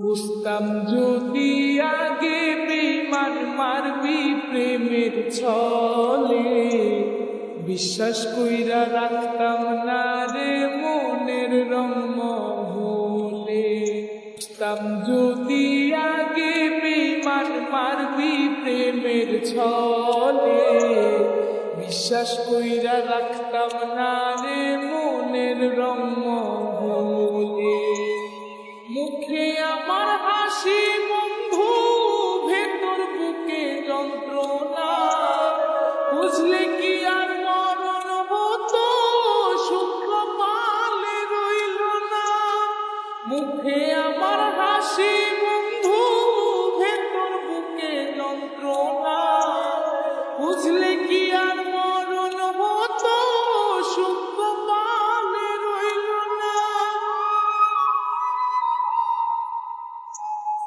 বুঝতাম যদি আগে বেঈমান মারবি প্রেমের ছলে, বিশ্বাস কইরা রাখতাম না রে মনের রং মহলে। বুঝতাম যদি আগে বেঈমান মারবি প্রেমের ছলে, বিশ্বাস কইরা রাখতাম না রে মনের রং মহলে। মুখে আমার হাসি বন্ধু, ভেতর বুকে যন্ত্রণা, বুঝলে কি আর মরণ হতো, শুক্র পালে রইল না। মুখে আমার হাসি বন্ধু, ভেতর বুকে যন্ত্রণা, বুঝলে কি আর মরণ হতো, শুক্র পালে রইল না।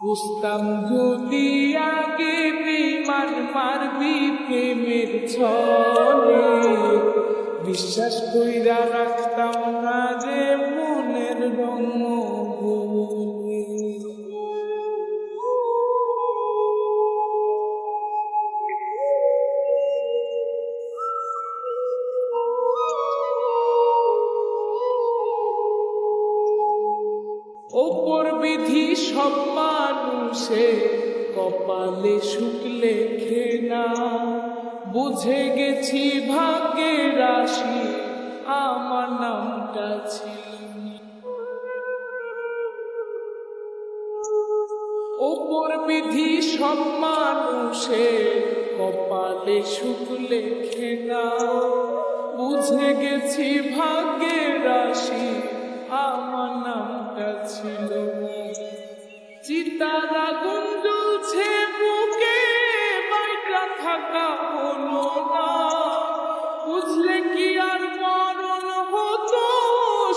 বুঝতাম যদি আগে বেঈমান মারবি প্রেমের ছলে, বিশ্বাস কইরা রাখতাম না যে মনের রং মহলে। ওপর বিধি সব মানুষে কপালে সুখ লেখে না, বুঝে গেছি ভাগ্যের রাশি আমার নামটা ছিল না। ওপর বিধি সব মানুষে কপালে সুখ লেখে না, বুঝে গেছি ভাগ্যের রাশি আমার নামটা ছিল না। চিতার আগুন জ্বলছে বুকে, বাইটা থাকা হলো না, বুঝলে কি আর মরণ হতো,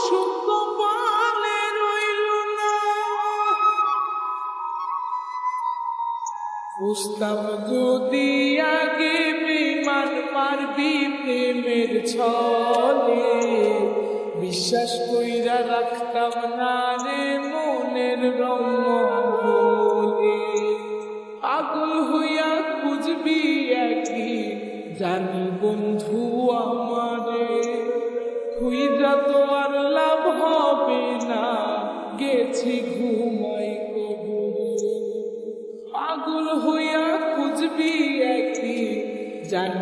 সুখ পালে রইল না। বুঝতাম যদি আগে বেঈমান মারবি প্রেমের ছলে, বিশ্বাস কইরা রাখতাম না রে মনের রং মহলে। পাগল হইয়া খুঁজবি একদিন জানি বন্ধু আমারে, খুঁজা তো আর লাভ হবে না, গেছি ঘুমাই কবরে। পাগল হইয়া খুঁজবি একদিন জানি